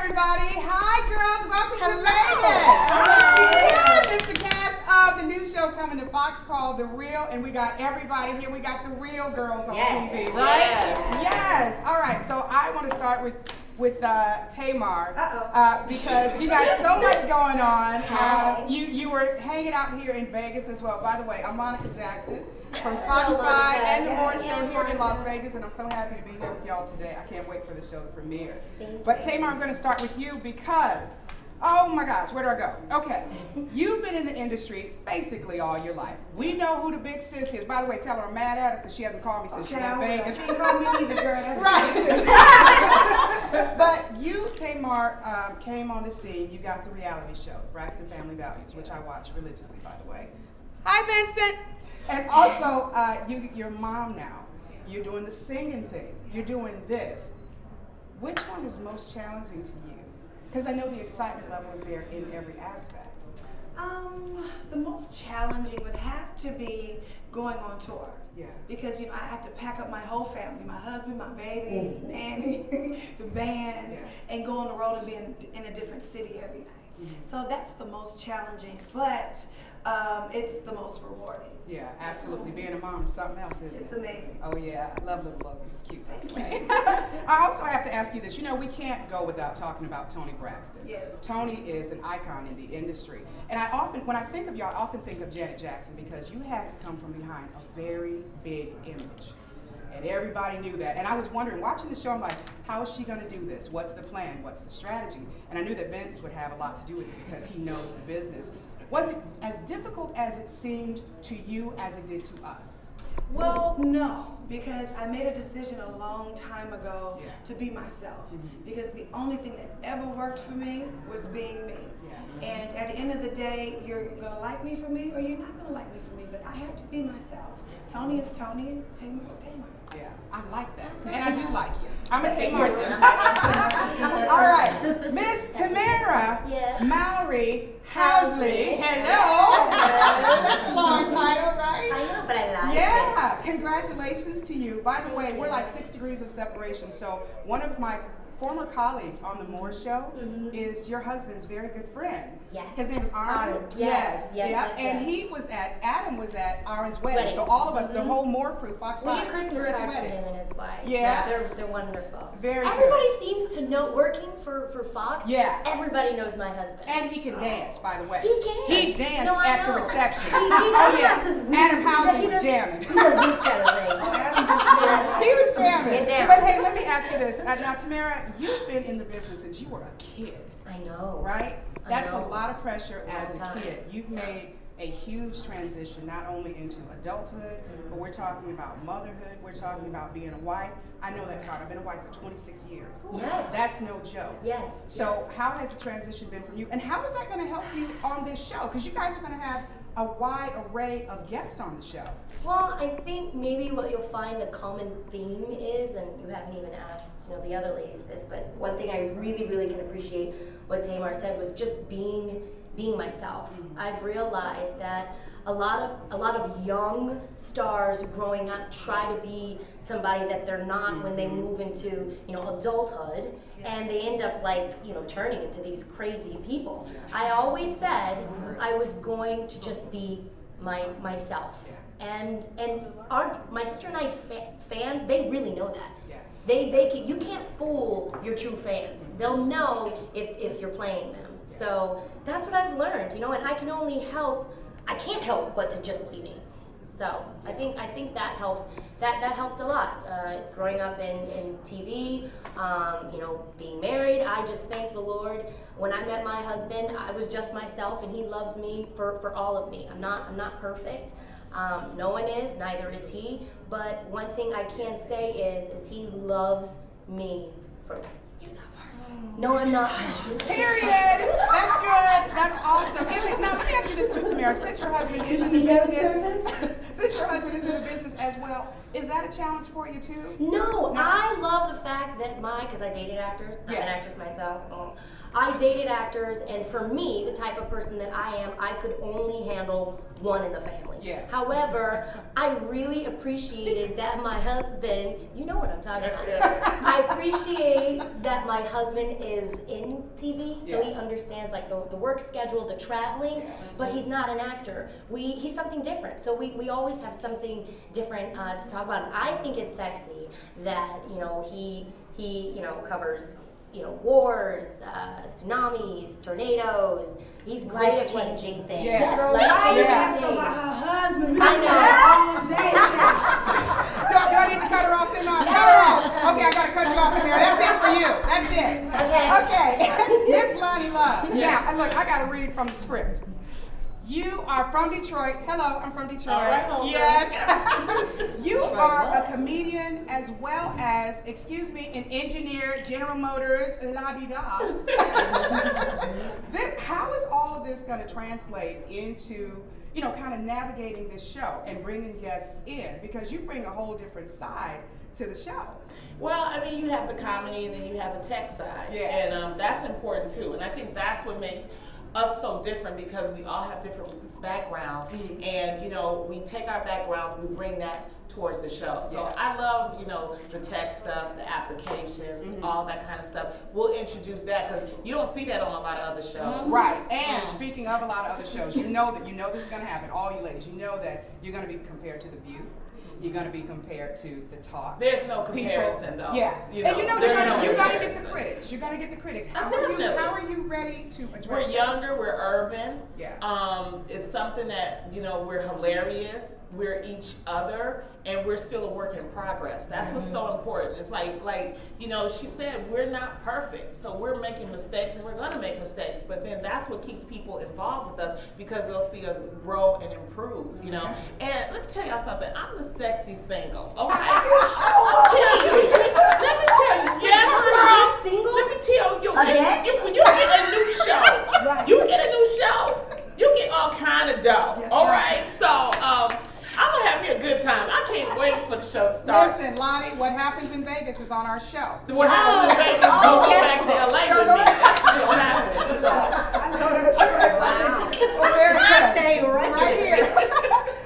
everybody. Hi, girls. Welcome to Vegas. Yes, it's the cast of the new show coming to Fox called The Real, and we got everybody here. We got the real girls on TV, right? Yes. All right. So I want to start with Tamar because you got so much going on. You were hanging out here in Vegas as well. By the way, I'm Monica Jackson from Fox 5 and the More Show here in Las Vegas, and I'm so happy to be here with y'all today. I can't wait for the show to premiere. But Tamar, I'm going to start with you because, oh my gosh, where do I go? Okay, you've been in the industry basically all your life. We know who the big sis is. By the way, tell her I'm mad at her because she hasn't called me since she left Vegas. She called me either, girl. Right. But you, Tamar, came on the scene. You got the reality show, Braxton Family Values, which I watch religiously, by the way. Hi, Vincent. And also, you're mom now. You're doing the singing thing. You're doing this. Which one is most challenging to you? Because I know the excitement level is there in every aspect. The most challenging would have to be going on tour. Yeah. Because I have to pack up my whole family, my husband, my baby, Nanny, the band, and go on the road and be in a different city every night. So that's the most challenging, but it's the most rewarding. Yeah, absolutely. Being a mom is something else, isn't it? It's amazing. Oh yeah, I love little Logan. He's cute. I also have to ask you this. We can't go without talking about Toni Braxton. Yes. Toni is an icon in the industry. And when I think of y'all, I often think of Janet Jackson because you had to come from behind a very big image. And everybody knew that. And I was wondering, watching the show, I'm like, how is she going to do this? What's the plan? What's the strategy? And I knew that Vince would have a lot to do with it because he knows the business. Was it as difficult as it seemed to you as it did to us? Well, no, because I made a decision a long time ago to be myself. Because the only thing that ever worked for me was being me. And at the end of the day, you're going to like me for me or you're not going to like me for me, but I have to be myself. Toni is Toni and Tamar is Tamar. Yeah, I like that. And I do like you. I'm going to take yours. All right. Miss Tamara Mallory Housley. Hello. That's a long title, right? I know, but I like it. Yeah. Congratulations to you. By the way, we're like 6 degrees of separation. So one of my former colleagues on the Moore Show is your husband's very good friend. Yes. His name is Aaron. Yes. And he was Adam was at Aaron's wedding. So all of us, the whole Moore crew, Fox 5, we get Christmas cards from him and his wife. Yeah. They're wonderful. Everybody seems to know, working for Fox, everybody knows my husband. And he can dance, by the way. He can. He danced at the reception. He Adam Housley was jamming. He does this kind of thing. He was jamming. But hey, let me ask you this. Now, Tamara, you've been in the business since you were a kid. I know. Right? That's a lot of pressure as a kid. You've made a huge transition, not only into adulthood, but we're talking about motherhood. We're talking about being a wife. I know that's hard. I've been a wife for 26 years. Yes. That's no joke. Yes. So how has the transition been for you? And how is that going to help you on this show? Because you guys are going to have a wide array of guests on the show. Well, I think maybe what you'll find the common theme is, and you haven't even asked the other ladies this, but one thing I really, really can appreciate what Tamar said was just being myself. I've realized that a lot of young stars growing up try to be somebody that they're not when they move into adulthood, and they end up turning into these crazy people. I always said I was going to just be myself, and my sister and I fans, they really know that. You can't fool your true fans. They'll know if you're playing them. So that's what I've learned, and I can only help. I can't help but to just be me. So I think that helps. That helped a lot. Growing up in TV, being married, I just thank the Lord. When I met my husband, I was just myself, and he loves me for all of me. I'm not perfect. No one is, neither is he. But one thing I can say is he loves me for me. You're not perfect. No, I'm not. Period. That's good. That's awesome. Now let me ask you this too, Tamara. Since your husband is in the business, as well, Is that a challenge for you too? No, I love the fact that because I dated actors, I'm an actress myself. I dated actors, and for me, the type of person that I am, I could only handle one in the family. Yeah. However, I really appreciated that my husband, you know what I'm talking about. I appreciate that my husband is in TV, so he understands like the work schedule, the traveling, but he's not an actor. He's something different, so we always have something different to talk about. And I think it's sexy that he covers wars, tsunamis, tornadoes. He's great at changing things. Yes. Girl, about her husband. I know. Do I need to cut her off tonight? Cut her off. Okay, I gotta cut you off tomorrow. That's it for you. That's it. Okay. Miss Lonnie Love. Now, and look, I gotta read from the script. You are from Detroit. Hello, I'm from Detroit. Yes. You are a comedian as well as, an engineer, General Motors, la-di-da. How is all of this going to translate into, kind of navigating this show and bringing guests in? Because you bring a whole different side to the show. Well, I mean, you have the comedy and then you have the tech side. Yeah. And that's important too. And I think that's what makes us so different, because we all have different backgrounds, and we take our backgrounds, we bring that towards the show. So I love the tech stuff, the applications, all that kind of stuff. We'll introduce that because you don't see that on a lot of other shows. Right. And speaking of a lot of other shows, you know this is going to happen. All you ladies, you know that you're going to be compared to The View. You're going to be compared to The Talk. There's no comparison, though. Yeah. And you're going to get the critics. You're going to get the critics. How are you ready to address We're younger, we're urban. Yeah. It's something that, we're hilarious. We're each other, and we're still a work in progress. That's what's so important. It's like she said, we're not perfect. So we're making mistakes, and we're going to make mistakes. But then that's what keeps people involved with us, because they'll see us grow and improve, And let me tell y'all something. I'm the sexy single, all right? Let me tell you. Yes, girl. Single? Let me tell you. When you get a new show, you get all kind of dough, all right? So, I'm gonna have me a good time. I can't wait for the show to start. Listen, Lonnie, what happens in Vegas is on our show. What happens in Vegas, don't go back to LA with me. That's what happens. So. I know that's right. Wow. Well, very good. Stay right here.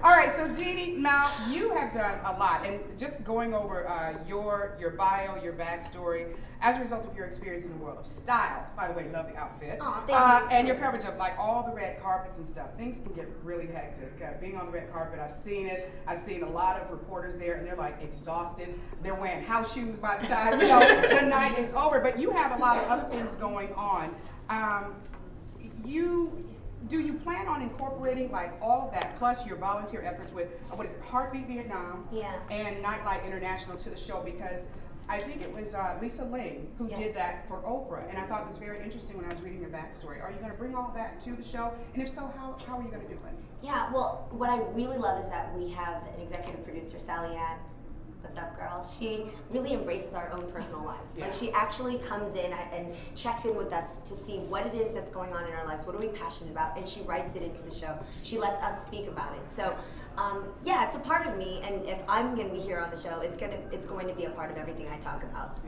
All right, so Jeannie, now you have done a lot, and just going over your bio, your backstory, as a result of your experience in the world of style. By the way, love the outfit. Oh, thank you. And your coverage of all the red carpets and stuff. Things can get really hectic. Being on the red carpet, I've seen it. I've seen a lot of reporters there, and they're exhausted. They're wearing house shoes by the time the night is over. But you have a lot of other things going on. Do you plan on incorporating all of that, plus your volunteer efforts with, Heartbeat Vietnam and Nightlight International to the show? Because I think it was Lisa Ling who did that for Oprah, and I thought it was very interesting when I was reading your backstory. Are you going to bring all that to the show? And if so, how are you going to do it? Yeah, well, what I really love is that we have an executive producer, Sally Ann. What's up, girl? She really embraces our own personal lives. Like, she actually comes in and checks in with us to see what it is that's going on in our lives, what are we passionate about, and she writes it into the show. She lets us speak about it. So, yeah, it's a part of me, and if I'm going to be here on the show, it's going to be a part of everything I talk about.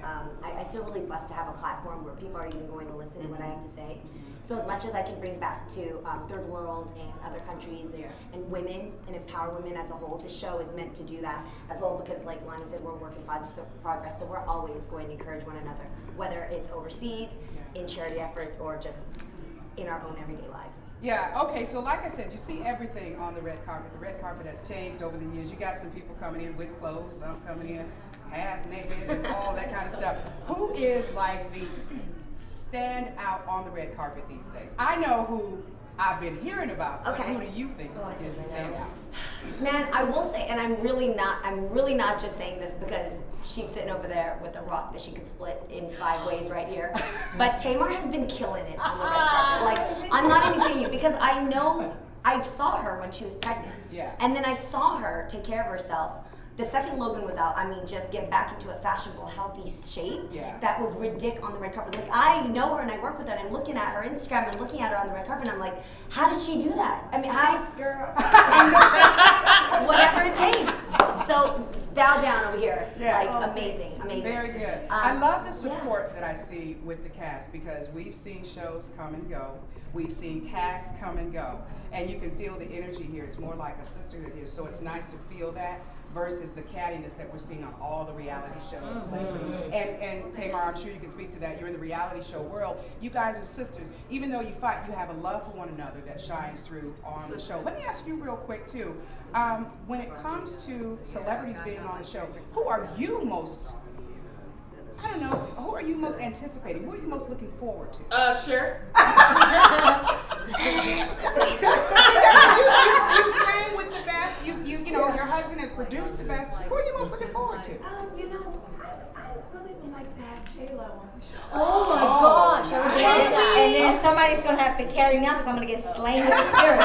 I feel really blessed to have a platform where people are even going to listen to what I have to say. So as much as I can bring back to third world and other countries and women and empower women as a whole, the show is meant to do that as well, because like Lonnie said, we're a work in progress, so we're always going to encourage one another, whether it's overseas, in charity efforts, or just in our own everyday lives. Yeah, okay, so like I said, you see everything on the red carpet. The red carpet has changed over the years. You got some people coming in with clothes, some coming in half naked and all that kind of stuff. Who is the stand out on the red carpet these days? I know who I've been hearing about, but who do you think is the standout? Man, I will say, and I'm really not just saying this because she's sitting over there with a rock that she could split in 5 ways right here, but Tamar has been killing it on the red carpet. I'm not even kidding you, because I saw her when she was pregnant, and then I saw her take care of herself. The second Logan was out, just get back into a fashionable, healthy shape. That was ridiculous on the red carpet. I know her and I work with her, and I'm looking at her Instagram and looking at her on the red carpet, and I'm like, how did she do that? How? Thanks, girl. And whatever it takes. So bow down over here. Yeah. Like amazing, amazing. Very good. I love the support that I see with the cast because we've seen shows come and go. We've seen casts come and go. And you can feel the energy here. It's more like a sisterhood here. So it's nice to feel that versus the cattiness that we're seeing on all the reality shows lately. And Tamar, I'm sure you can speak to that. You're in the reality show world. You guys are sisters. Even though you fight, you have a love for one another that shines through on the show. Let me ask you real quick too. When it comes to celebrities being on the show, who are you most, I don't know, who are you most anticipating? Who are you most looking forward to? Sure. You sang with the best. You know, your husband has produced the best. Who are you most looking forward to? You know, I really would like to have J-Lo on the show. Oh my gosh, I would love that. And then somebody's gonna have to carry me out because I'm gonna get slain with the spirit. I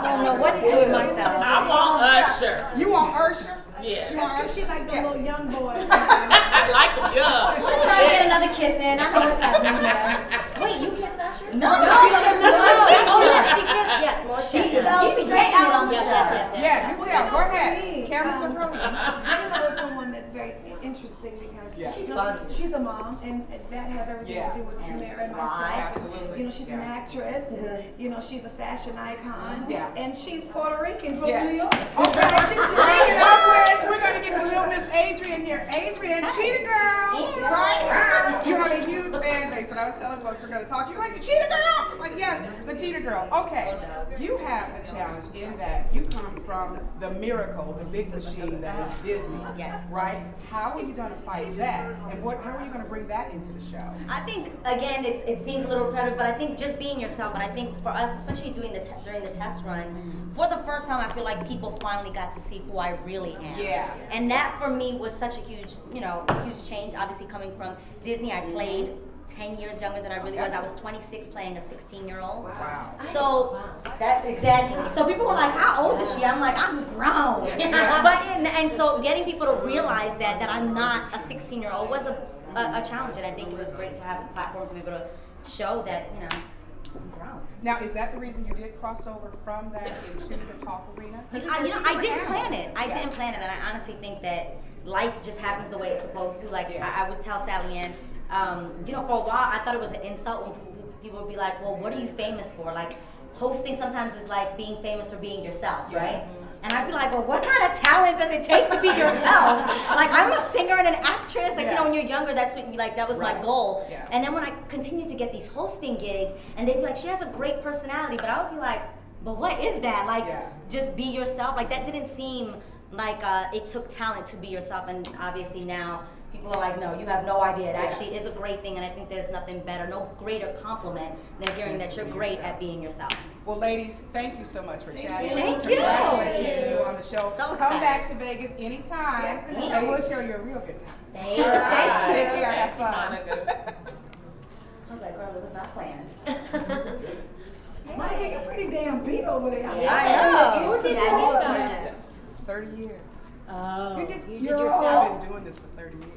won't know what to do with myself. I want Usher. You want Usher? Yes. Yeah, she like the little young boy. I like him young. I'm trying to get another kiss in. I know what's happening there. Wait, you kissed Usher? No, she kissed Usher. Oh, yes, she kissed. Yes, more She's great out on the show. Yeah, do tell. Go ahead. Cameras are rolling. J-Lo is someone that's very interesting because She's fun. She's a mom, and that has everything to do with Tamara and myself. Absolutely. You know, she's an actress, and you know, she's a fashion icon, and she's Puerto Rican from New York. Okay, speaking of which, we're going to get to little Miss Adrian here. Adrian, Cheetah Girl, right? You have a huge fan base. When I was telling folks we're going to talk, you like the Cheetah Girl? It's like, yes, the Cheetah Girl. Okay, you have a challenge in that you come from the miracle, the big machine that is Disney, right? How are you going to fight that? And how are you going to bring that into the show? I think, again, it seems a little repetitive, but I think just being yourself, and I think for us, especially during the test run, for the first time, I feel like people finally got to see who I really am. Yeah. And that for me was such a huge, huge change. Obviously, coming from Disney, I played 10 years younger than I really was. I was 26 playing a 16-year-old. Wow. So exactly. So people were like, "How old is she?" I'm like, "I'm grown." But and so getting people to realize that I'm not a 16-year-old was a challenge, and I think it was great to have the platform to be able to show that I'm grown. Now, is that the reason you did cross over from that into the talk arena? I didn't plan it. I didn't plan it, and I honestly think that life just happens the way it's supposed to. Like I would tell Sally Ann, for a while I thought it was an insult when people would be like, "Well, what are you famous for?" Like hosting sometimes is like being famous for being yourself, right? And I'd be like, well, what kind of talent does it take to be yourself? Like, I'm a singer and an actress. Like, when you're younger, that's what that was my goal. And then when I continued to get these hosting gigs, and they'd be like, she has a great personality, but I would be like, but what is that? Like, just be yourself. Like, that didn't seem like it took talent to be yourself. And obviously now, people are like, no, you have no idea. It actually is a great thing, and I think there's nothing better, no greater compliment than hearing that you're great at being yourself. Well, ladies, thank you so much for chatting. Thank you. Congratulations to you on the show. So Come back to Vegas anytime, and we'll show you a real good time. Thank you. Take care. Have fun. I was like, girl, it was not planned. Monica, you're pretty damn beat over there. I know. Who did you meet on this? 30 years. Oh, You did I've been doing this for 30 years.